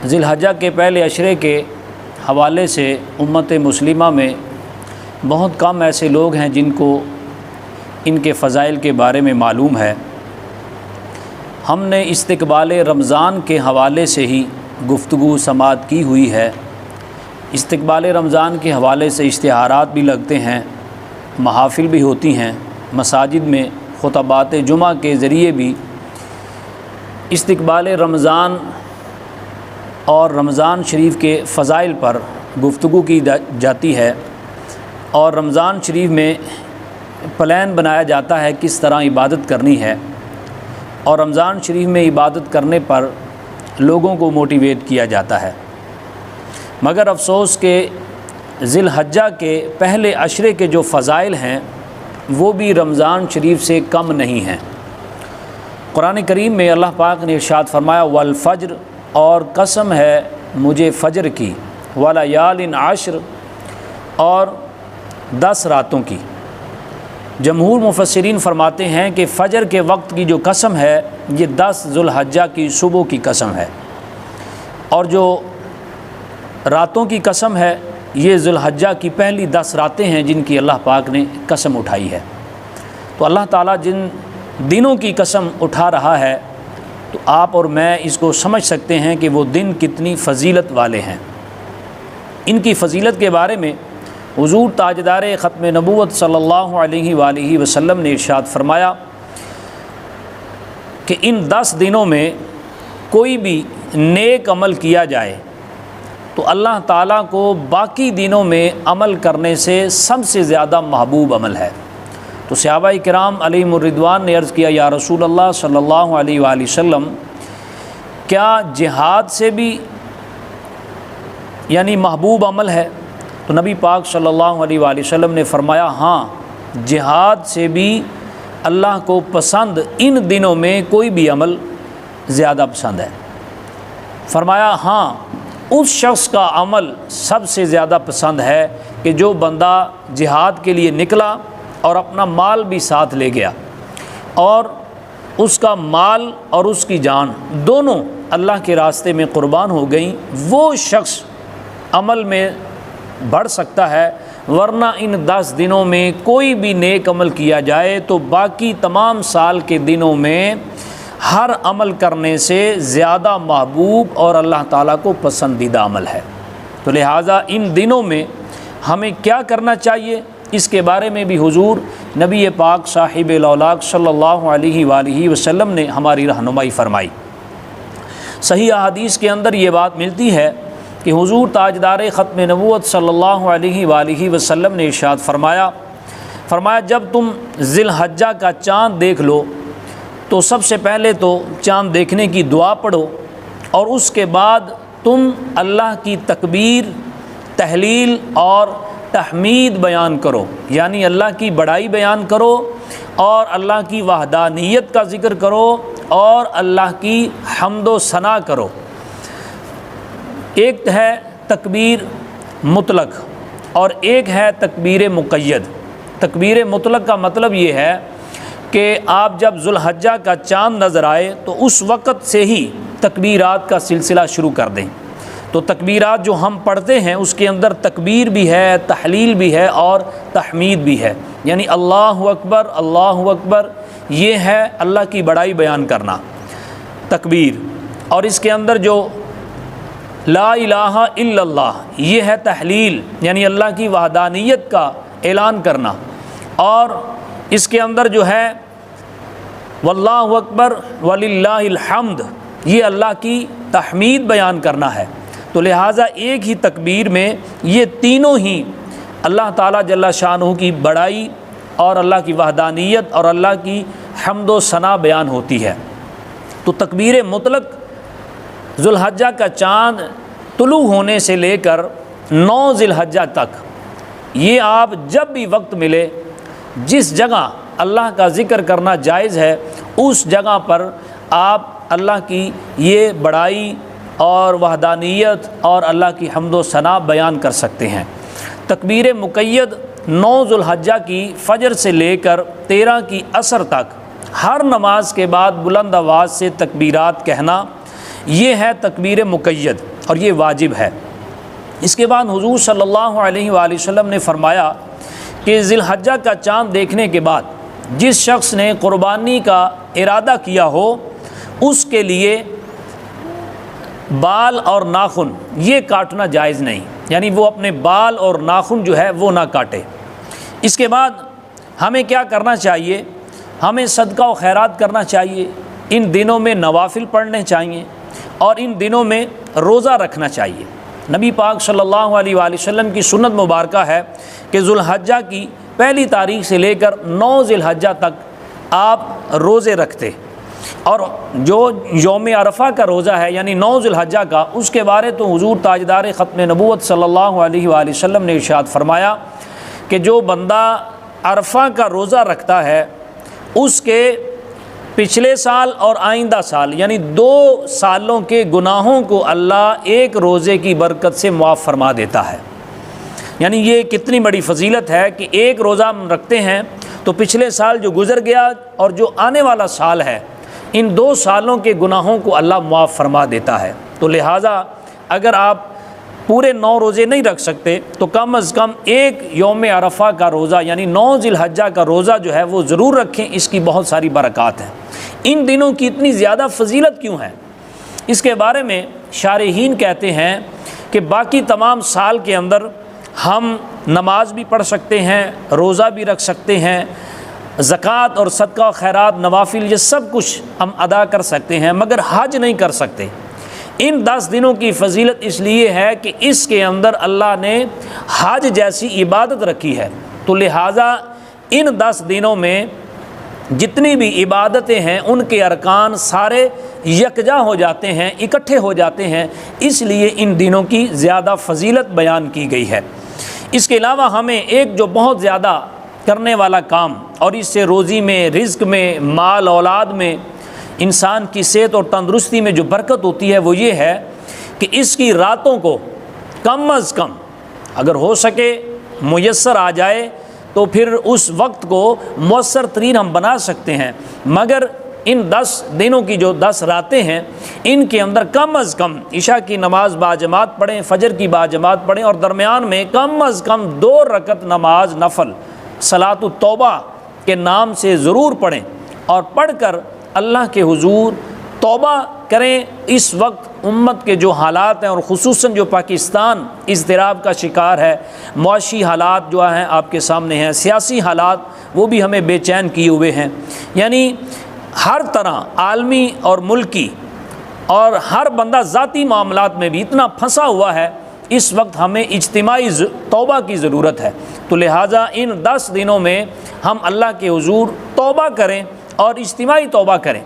ذی الحجہ کے پہلے عشرے کے حوالے سے امت مسلمہ میں بہت کم ایسے لوگ ہیں جن کو ان کے فضائل کے بارے میں معلوم ہے۔ ہم نے استقبال رمضان کے حوالے سے ہی گفتگو سماعت کی ہوئی ہے۔ استقبال رمضان کے حوالے سے اشتہارات بھی لگتے ہیں، محافل بھی ہوتی ہیں، مساجد میں خطبات جمعہ کے ذریعے بھی استقبال رمضان اور رمضان شریف کے فضائل پر گفتگو کی جاتی ہے، اور رمضان شریف میں پلان بنایا جاتا ہے کس طرح عبادت کرنی ہے، اور رمضان شریف میں عبادت کرنے پر لوگوں کو موٹیویٹ کیا جاتا ہے۔ مگر افسوس کہ ذی الحجہ کے پہلے عشرے کے جو فضائل ہیں وہ بھی رمضان شریف سے کم نہیں ہیں۔ قرآن کریم میں اللہ پاک نے ارشاد فرمایا والفجر، اور قسم ہے مجھے فجر کی، ولیال عشر، اور 10 راتوں کی۔ جمہور مفسرین فرماتے ہیں کہ فجر کے وقت کی جو قسم ہے یہ 10 ذی الحجہ کی صبح کی قسم ہے، اور جو راتوں کی قسم ہے یہ ذی الحجہ کی پہلی 10 راتیں ہیں جن کی اللہ پاک نے قسم اٹھائی ہے۔ تو اللہ تعالیٰ جن دنوں کی قسم اٹھا رہا ہے تو آپ اور میں اس کو سمجھ سکتے ہیں کہ وہ دن کتنی فضیلت والے ہیں۔ ان کی فضیلت کے بارے میں حضور تاجدار ختم نبوت صلی اللہ علیہ وآلہ وسلم نے ارشاد فرمایا کہ ان 10 دنوں میں کوئی بھی نیک عمل کیا جائے تو اللہ تعالیٰ کو باقی دنوں میں عمل کرنے سے سب سے زیادہ محبوب عمل ہے۔ تو صحابہ کرام علیہم الرضوان نے عرض کیا یا رسول اللہ صلی اللہ علیہ وآلہ وسلم، کیا جہاد سے بھی یعنی محبوب عمل ہے؟ تو نبی پاک صلی اللہ علیہ وآلہ وسلم نے فرمایا ہاں، جہاد سے بھی اللہ کو پسند ان دنوں میں کوئی بھی عمل زیادہ پسند ہے۔ فرمایا ہاں، اس شخص کا عمل سب سے زیادہ پسند ہے کہ جو بندہ جہاد کے لیے نکلا اور اپنا مال بھی ساتھ لے گیا، اور اس کا مال اور اس کی جان دونوں اللہ کے راستے میں قربان ہو گئیں، وہ شخص عمل میں بڑھ سکتا ہے، ورنہ ان 10 دنوں میں کوئی بھی نیک عمل کیا جائے تو باقی تمام سال کے دنوں میں ہر عمل کرنے سے زیادہ محبوب اور اللہ تعالیٰ کو پسندیدہ عمل ہے۔ تو لہٰذا ان دنوں میں ہمیں کیا کرنا چاہیے، اس کے بارے میں بھی حضور نبی پاک صاحب الاولاق صلی اللہ علیہ وآلہ وسلم نے ہماری رہنمائی فرمائی۔ صحیح احادیث کے اندر یہ بات ملتی ہے کہ حضور تاجدار ختم نبوت صلی اللہ علیہ وآلہ وسلم نے ارشاد فرمایا جب تم ذی الحجہ کا چاند دیکھ لو تو سب سے پہلے تو چاند دیکھنے کی دعا پڑھو، اور اس کے بعد تم اللہ کی تکبیر، تحلیل اور تحمید بیان کرو، یعنی اللہ کی بڑائی بیان کرو اور اللہ کی وحدانیت کا ذکر کرو اور اللہ کی حمد و ثنا کرو۔ ایک ہے تکبیر مطلق اور ایک ہے تکبیر مقید۔ تکبیر مطلق کا مطلب یہ ہے کہ آپ جب ذی الحجہ کا چاند نظر آئے تو اس وقت سے ہی تکبیرات کا سلسلہ شروع کر دیں۔ تو تکبیرات جو ہم پڑھتے ہیں اس کے اندر تکبیر بھی ہے، تحلیل بھی ہے اور تحمید بھی ہے، یعنی اللہ اکبر، یہ ہے اللہ کی بڑائی بیان کرنا تکبیر، اور اس کے اندر جو لا الہ الا اللہ یہ ہے تحلیل، یعنی اللہ کی وحدانیت کا اعلان کرنا، اور اس کے اندر جو ہے واللہ اکبر وللہ الحمد یہ اللہ کی تحمید بیان کرنا ہے۔ تو لہٰذا ایک ہی تکبیر میں یہ تینوں ہی اللہ تعالیٰ جل شانہ کی بڑائی اور اللہ کی وحدانیت اور اللہ کی حمد و ثنا بیان ہوتی ہے۔ تو تکبیر مطلق ذی الحجہ کا چاند طلوع ہونے سے لے کر 9 ذی الحجہ تک، یہ آپ جب بھی وقت ملے جس جگہ اللہ کا ذکر کرنا جائز ہے اس جگہ پر آپ اللہ کی یہ بڑائی اور وحدانیت اور اللہ کی حمد و ثنا بیان کر سکتے ہیں۔ تکبیر مقید 9 ذی الحجہ کی فجر سے لے کر 13 کی عصر تک ہر نماز کے بعد بلند آواز سے تکبیرات کہنا، یہ ہے تکبیر مقید اور یہ واجب ہے۔ اس کے بعد حضور صلی اللہ علیہ وآلہ وسلم نے فرمایا کہ ذی الحجہ کا چاند دیکھنے کے بعد جس شخص نے قربانی کا ارادہ کیا ہو اس کے لیے بال اور ناخن یہ کاٹنا جائز نہیں، یعنی وہ اپنے بال اور ناخن جو ہے وہ نہ کاٹے۔ اس کے بعد ہمیں کیا کرنا چاہیے؟ ہمیں صدقہ و خیرات کرنا چاہیے، ان دنوں میں نوافل پڑھنے چاہیے اور ان دنوں میں روزہ رکھنا چاہیے۔ نبی پاک صلی اللہ علیہ وآلہ وسلم کی سنت مبارکہ ہے کہ ذو الحجہ کی پہلی تاریخ سے لے کر 9 ذی الحجہ تک آپ روزے رکھتے، اور جو یوم عرفہ کا روزہ ہے یعنی 9 ذی الحجہ کا، اس کے بارے تو حضور تاجدار ختم نبوت صلی اللہ علیہ وآلہ وسلم نے ارشاد فرمایا کہ جو بندہ عرفہ کا روزہ رکھتا ہے اس کے پچھلے سال اور آئندہ سال یعنی 2 سالوں کے گناہوں کو اللہ ایک روزے کی برکت سے معاف فرما دیتا ہے۔ یعنی یہ کتنی بڑی فضیلت ہے کہ ایک روزہ ہم رکھتے ہیں تو پچھلے سال جو گزر گیا اور جو آنے والا سال ہے ان 2 سالوں کے گناہوں کو اللہ معاف فرما دیتا ہے۔ تو لہٰذا اگر آپ پورے 9 روزے نہیں رکھ سکتے تو کم از کم ایک یوم عرفہ کا روزہ یعنی 9 ذی الحجہ کا روزہ جو ہے وہ ضرور رکھیں، اس کی بہت ساری برکات ہیں۔ ان دنوں کی اتنی زیادہ فضیلت کیوں ہے؟ اس کے بارے میں شارحین کہتے ہیں کہ باقی تمام سال کے اندر ہم نماز بھی پڑھ سکتے ہیں، روزہ بھی رکھ سکتے ہیں، زکوٰۃ اور صدقہ و خیرات نوافل یہ سب کچھ ہم ادا کر سکتے ہیں، مگر حج نہیں کر سکتے۔ ان 10 دنوں کی فضیلت اس لیے ہے کہ اس کے اندر اللہ نے حج جیسی عبادت رکھی ہے، تو لہٰذا ان 10 دنوں میں جتنی بھی عبادتیں ہیں ان کے ارکان سارے یکجا ہو جاتے ہیں، اکٹھے ہو جاتے ہیں، اس لیے ان دنوں کی زیادہ فضیلت بیان کی گئی ہے۔ اس کے علاوہ ہمیں ایک جو بہت زیادہ کرنے والا کام اور اس سے روزی میں، رزق میں، مال اولاد میں، انسان کی صحت اور تندرستی میں جو برکت ہوتی ہے وہ یہ ہے کہ اس کی راتوں کو کم از کم اگر ہو سکے میسر آ جائے تو پھر اس وقت کو مؤثر ترین ہم بنا سکتے ہیں، مگر ان 10 دنوں کی جو 10 راتیں ہیں ان کے اندر کم از کم عشاء کی نماز باجماعت پڑھیں، فجر کی باجماعت پڑھیں اور درمیان میں کم از کم 2 رکعت نماز نفل صلاۃ التوبہ کے نام سے ضرور پڑھیں، اور پڑھ کر اللہ کے حضور توبہ کریں۔ اس وقت امت کے جو حالات ہیں اور خصوصاً جو پاکستان اضطراب کا شکار ہے، معاشی حالات جو ہیں آپ کے سامنے ہیں، سیاسی حالات وہ بھی ہمیں بے چین کیے ہوئے ہیں، یعنی ہر طرح عالمی اور ملکی اور ہر بندہ ذاتی معاملات میں بھی اتنا پھنسا ہوا ہے، اس وقت ہمیں اجتماعی توبہ کی ضرورت ہے۔ تو لہٰذا ان 10 دنوں میں ہم اللہ کے حضور توبہ کریں اور اجتماعی توبہ کریں۔